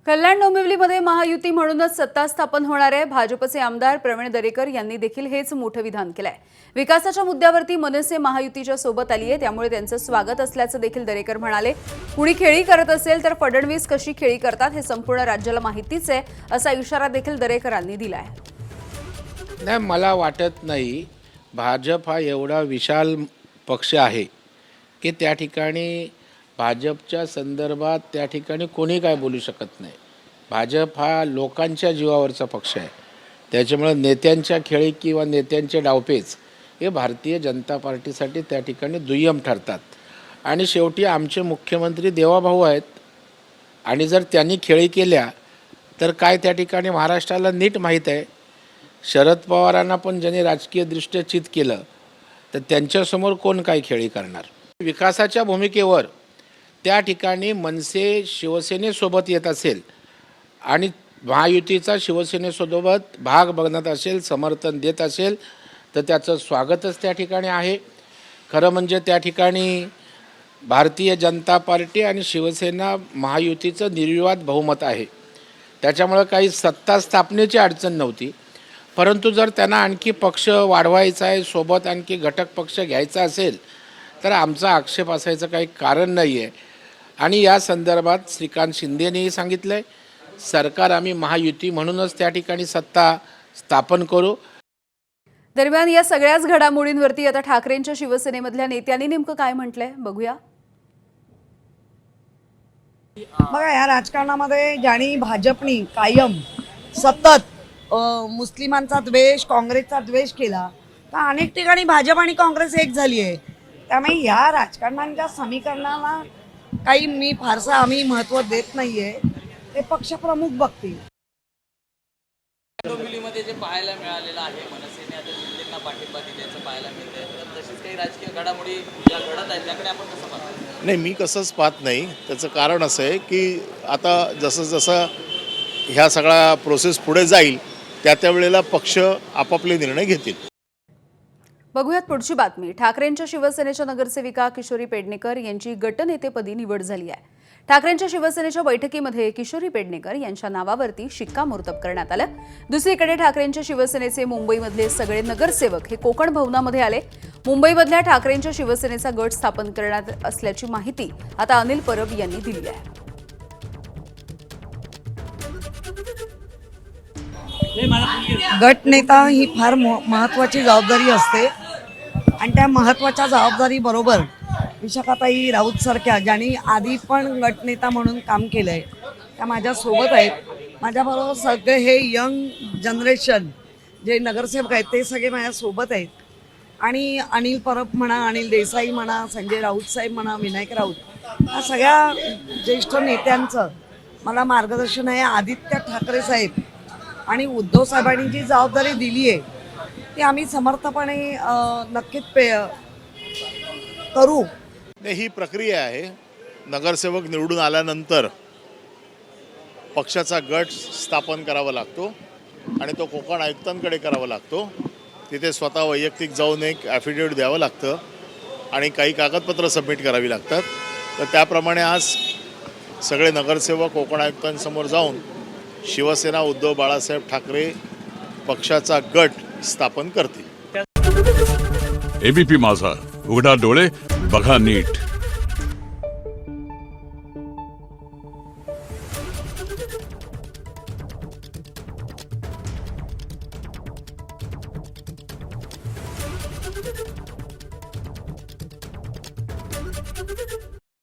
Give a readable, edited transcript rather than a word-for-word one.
कल्याण डोंबिवलीमध्ये महायुती म्हणूनच सत्ता स्थापन होणार आहे। भाजपचे आमदार प्रवीण दरेकर यांनी देखील हेच मोठं विधान केलंय। विकासाच्या मुद्द्यावरती मनसे महायुतीच्या सोबत आली आहे, त्यामुळे त्यांचं स्वागत असल्याचं देखील दरेकर म्हणाले। कुणी खेळी करत असेल तर फडणवीस कशी खेळी करतात हे संपूर्ण राज्याला माहितीच आहे, असा इशारा देखील दरेकरांनी दिलाय। नाही, मला वाटत नाही भाजप हा एवढा विशाल पक्ष आहे की त्या ठिकाणी भाजपच्या संदर्भात त्या ठिकाणी कोणी काय बोलू शकत नाही। भाजप हा लोकांच्या जीवावरचा पक्ष आहे, त्याच्यामुळे नेत्यांच्या खेळी किंवा नेत्यांचे डावपेच हे भारतीय जनता पार्टीसाठी त्या ठिकाणी दुय्यम ठरतात। आणि शेवटी आमचे मुख्यमंत्री देवाभाऊ आहेत आणि जर त्यांनी खेळी केल्या तर काय त्या ठिकाणी महाराष्ट्राला नीट माहीत आहे। शरद पवारांना पण ज्यांनी राजकीयदृष्ट्या चित केलं तर त्यांच्यासमोर कोण काय खेळी करणार। विकासाच्या भूमिकेवर त्या ठिकाणी मनसे शिवसेनेसोबत येत असेल आणि महायुतीचा शिवसेनेसोबत भाग बघत असेल, समर्थन देत असेल तर त्याचं स्वागतच त्या ठिकाणी आहे। खरं म्हणजे त्या ठिकाणी भारतीय जनता पार्टी आणि शिवसेना महायुतीचं निर्विवाद बहुमत आहे, त्याच्यामुळे काही सत्ता स्थापनेची अडचण नव्हती। परंतु जर त्यांना आणखी पक्ष वाढवायचा आहे, सोबत आणखी घटक पक्ष घ्यायचा असेल तर आमचा आक्षेप असायचं काही कारण नाही आहे। आणि या संदर्भात श्रीकांत शिंदेनेही सांगितलं आहे, सरकार आम्ही महायुती म्हणूनच त्या ठिकाणी सत्ता स्थापन करू। दरम्यान या सगळ्याच घडामोडींवरती आता ठाकरेंच्या शिवसेनेमधल्या नेत्यांनी नेमकं काय म्हटलंय बघूया। बघा, या राजकारणामध्ये ज्यांनी भाजपनी कायम सतत मुस्लिमांचा द्वेष, काँग्रेसचा द्वेष केला, तर अनेक ठिकाणी भाजप आणि काँग्रेस एक झाली आहे। त्यामुळे या राजकारणाच्या समीकरणाला काही मी फारसा आम्ही महत्त्व देत नाहीये, ते पक्षप्रमुख बघतील। डोंबिवलीमध्ये जे पाहायला मिळालेलं आहे, मनसेने आता शिंदेंना पाठिंबा दिल्याचं पाहायला मिळतंय, तर तशीच काही राजकीय घडामोडी ज्या घडत आहेत त्याकडे आपण कसं पाहतो? नाही, मी कसंच पाहत नाही। त्याचं कारण असं आहे की आता जसं जसं ह्या सगळा प्रोसेस पुढे जाईल त्या वेळेला पक्ष आपापले निर्णय घेतील। बघूयात पुढची बातमी। ठाकरेंच्या शिवसेनेच्या नगरसेविका किशोरी पेडणेकर यांची गटनेतेपदी निवड झाली आहे। ठाकरेंच्या शिवसेनेच्या बैठकीमध्ये किशोरी पेडणेकर यांच्या नावावरती शिक्कामोर्तब करण्यात आलं। दुसरीकडे ठाकरेंच्या शिवसेनेचे मुंबईमधले सगळे नगरसेवक हे कोकण भवनामध्ये आले। मुंबईमधल्या ठाकरेंच्या शिवसेनेचा गट स्थापन करण्यात असल्याची माहिती आता अनिल परब यांनी दिली आहे। गटनेता ही फार महत्त्वाची जबाबदारी असते आणि त्या महत्त्वाच्या जबाबदारीबरोबर विशाखाताई राऊत सारख्या ज्यांनी आधी पण गटनेता म्हणून काम केलं आहे त्या माझ्यासोबत आहेत। माझ्याबरोबर सगळे हे यंग जनरेशन जे नगरसेवक आहेत ते सगळे माझ्यासोबत आहेत। आणि अनिल परब म्हणा, अनिल देसाई म्हणा, संजय राऊत साहेब म्हणा, विनायक राऊत, या सगळ्या ज्येष्ठ नेत्यांचं मला मार्गदर्शन आहे। आदित्य ठाकरे साहेब आणि उद्धव साहेबांनी जी जबाबदारी दिली आहे ती आम्ही समर्थपणे नक्कीच करू। ही प्रक्रिया आहे। नगरसेवक निवडून आल्यानंतर पक्षाचा गट स्थापन करावा लागतो आणि तो कोकण आयुक्तांकडे करावा लागतो। तिथे स्वतः वैयक्तिक जाऊन एक ॲफिडेविट द्यावं लागतं आणि काही कागदपत्र सबमिट करावी लागतात। तर त्याप्रमाणे आज सगळे नगरसेवक कोकण आयुक्तांसमोर जाऊन शिवसेना उद्धव बाळासाहेब ठाकरे पक्षाचा गट स्थापन करतील। एबीपी माझा, उघडा डोळे बघा नीट।